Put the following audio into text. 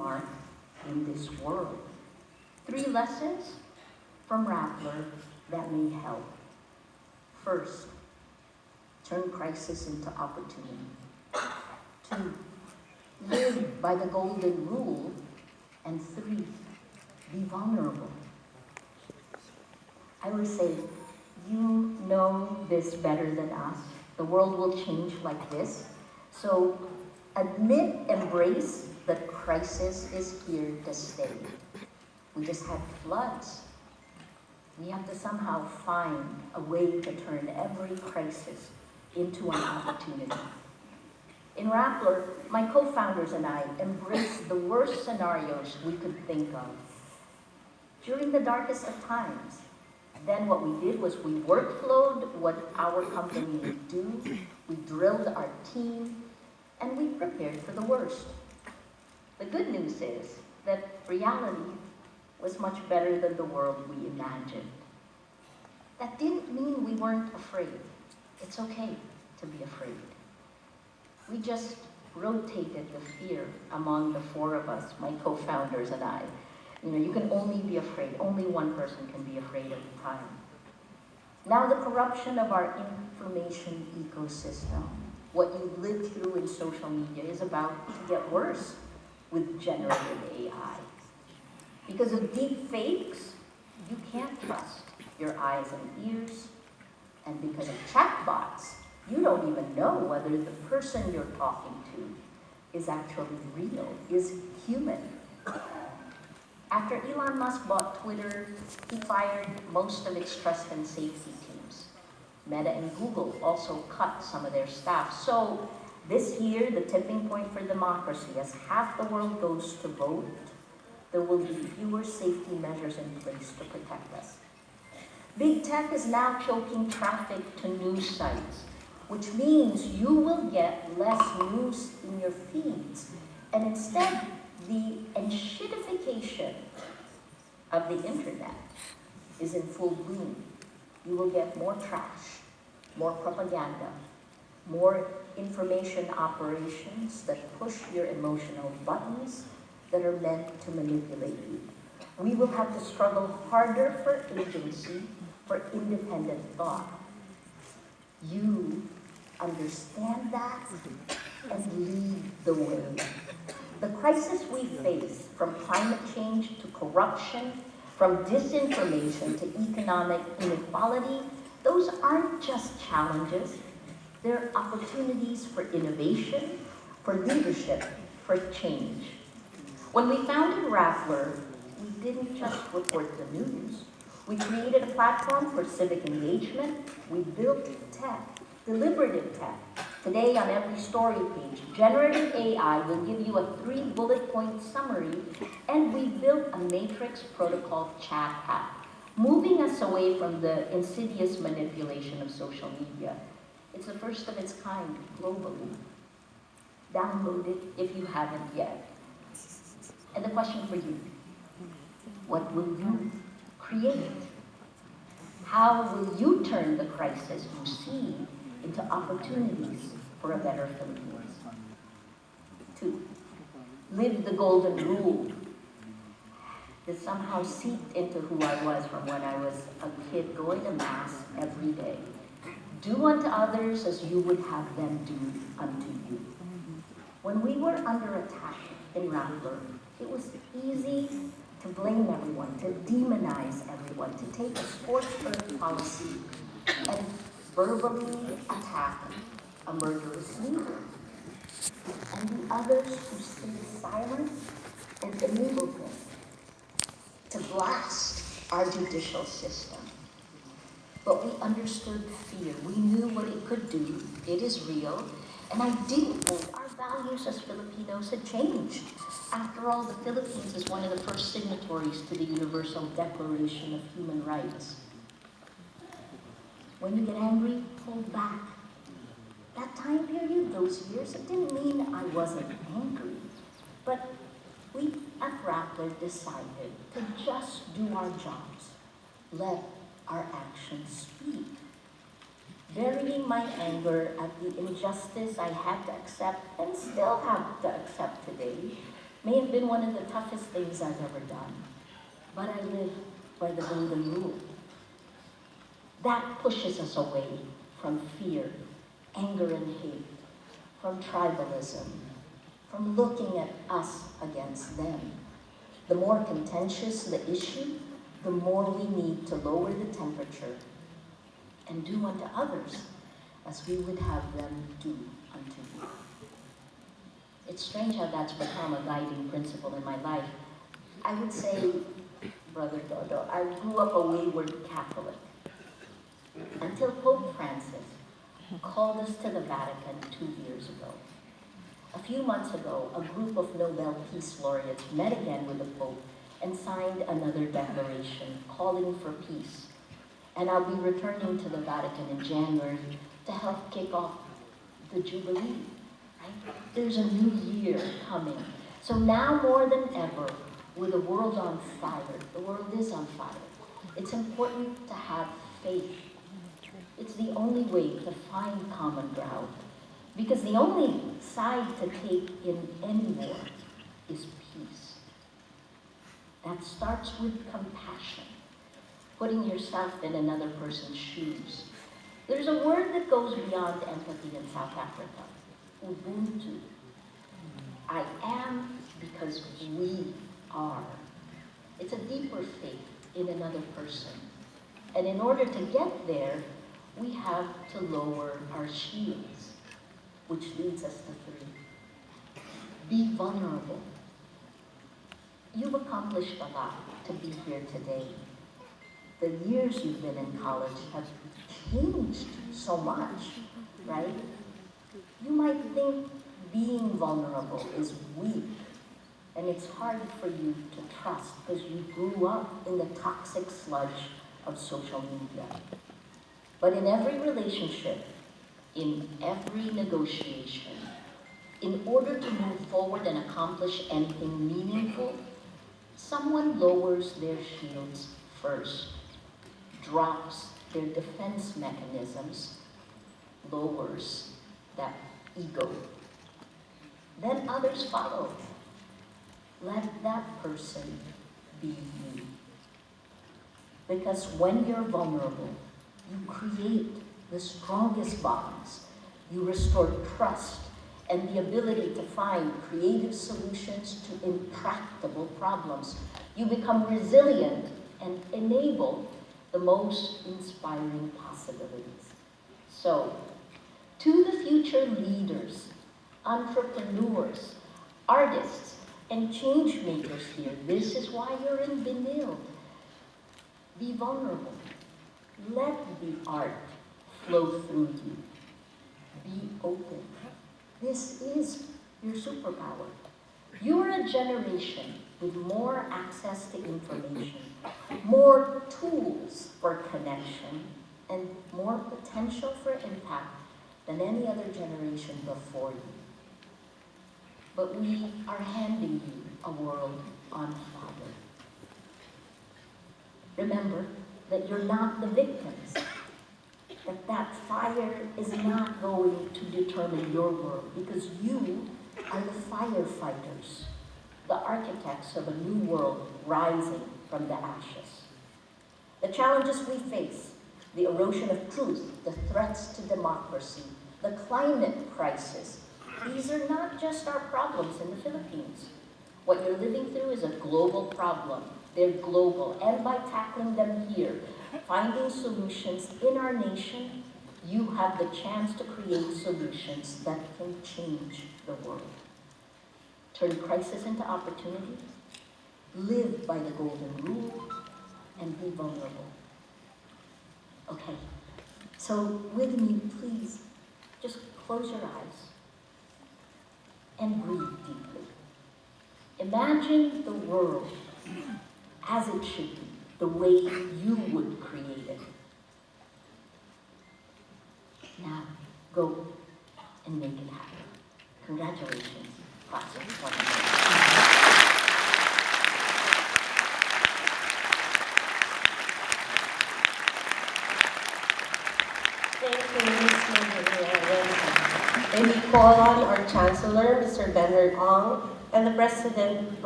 mark in this world. 3 lessons from Rappler that may help. First, turn crisis into opportunity. 2, live by the golden rule. And 3, be vulnerable. I always say, you know this better than us. The world will change like this. So admit, embrace that crisis is here to stay. We just had floods. We have to somehow find a way to turn every crisis into an opportunity. In Rappler, my co-founders and I embraced the worst scenarios we could think of during the darkest of times. Then what we did was we workflowed what our company would do, we drilled our team, and we prepared for the worst. The good news is that reality was much better than the world we imagined. That didn't mean we weren't afraid. It's okay to be afraid. We just rotated the fear among the 4 of us, my co-founders and I. You can only be afraid. Only one person can be afraid at a time. Now the corruption of our information ecosystem, what you live through in social media, is about to get worse with generative AI. Because of deep fakes, you can't trust your eyes and ears. And because of chatbots, you don't even know whether the person you're talking to is actually real, is human. After Elon Musk bought Twitter, he fired most of its trust and safety teams. Meta and Google also cut some of their staff. So this year, the tipping point for democracy, as half the world goes to vote, there will be fewer safety measures in place to protect us. Big tech is now choking traffic to news sites, which means you will get less news in your feeds. And instead, the enshittification of the internet is in full bloom. You will get more trash, more propaganda, more information operations that push your emotional buttons that are meant to manipulate you. We will have to struggle harder for agency, for independent thought. You understand that and lead the way. The crisis we face, from climate change to corruption, from disinformation to economic inequality, those aren't just challenges. They're opportunities for innovation, for leadership, for change. When we founded Rappler, we didn't just report the news. We created a platform for civic engagement. We built tech, deliberative tech. Today, on every story page, generative AI will give you a 3-bullet-point summary, and we built a matrix protocol chat app, moving us away from the insidious manipulation of social media. It's the first of its kind globally. Download it if you haven't yet. And the question for you, what will you create? How will you turn the crisis you see into opportunities for a better Philippines? 2, live the golden rule. That somehow seeped into who I was from when I was a kid going to Mass every day. Do unto others as you would have them do unto you. When we were under attack in Rappler, it was easy to blame everyone, to demonize everyone, to take a scorched-earth policy and verbally attack a murderous leader. And the others who stayed silent and enabled him to blast our judicial system. But we understood fear. We knew what it could do. It is real. And I didn't think our values as Filipinos had changed. After all, the Philippines is one of the first signatories to the Universal Declaration of Human Rights. When you get angry, hold back. That time period, those years, it didn't mean I wasn't angry. But we at Rappler decided to just do our jobs. Let our actions speak. Burying my anger at the injustice I had to accept and still have to accept today, may have been one of the toughest things I've ever done, but I live by the golden rule. That pushes us away from fear, anger and hate, from tribalism, from looking at us against them. The more contentious the issue, the more we need to lower the temperature and do unto others as we would have them do unto you. It's strange how that's become a guiding principle in my life. I would say, Brother Dodo, I grew up a wayward Catholic until Pope Francis called us to the Vatican 2 years ago. A few months ago, a group of Nobel Peace Laureates met again with the Pope and signed another declaration calling for peace. And I'll be returning to the Vatican in January to help kick off the Jubilee. Right? There's a new year coming. So now more than ever, with the world on fire, the world is on fire, it's important to have faith. It's the only way to find common ground. Because the only side to take in any war is peace. That starts with compassion, putting yourself in another person's shoes. There's a word that goes beyond empathy in South Africa, Ubuntu. I am because we are. It's a deeper faith in another person. And in order to get there, we have to lower our shields, which leads us to 3. Be vulnerable. You've accomplished a lot to be here today. The years you've been in college have changed so much, right? You might think being vulnerable is weak, and it's hard for you to trust because you grew up in the toxic sludge of social media. But in every relationship, in every negotiation, in order to move forward and accomplish anything meaningful, someone lowers their shields first, drops their defense mechanisms, lowers that ego. Then others follow. Let that person be you. Because when you're vulnerable, you create the strongest bonds. You restore trust and the ability to find creative solutions to intractable problems. You become resilient and enable the most inspiring possibilities. So, to the future leaders, entrepreneurs, artists, and change makers here, this is why you're in Benil. Be vulnerable. Let the art flow through you. Be open. This is your superpower. You are a generation with more access to information, more tools for connection, and more potential for impact than any other generation before you. But we are handing you a world on fire. Remember that you're not the victims, that fire is not going to determine your world, because you are the firefighters, the architects of a new world rising from the ashes. The challenges we face, the erosion of truth, the threats to democracy, the climate crisis, these are not just our problems in the Philippines. What you're living through is a global problem. They're global, and by tackling them here, finding solutions in our nation, you have the chance to create solutions that can change the world. Turn crisis into opportunity, live by the golden rule, and be vulnerable. Okay, so with me, please, just close your eyes and breathe deeply. Imagine the world as it should be, the way you would create it. Now, go and make it happen. Congratulations, class of 20. Thank you, Ms. Maria Ressa. And we call on our Chancellor, Mr. Bernard Ong, and the President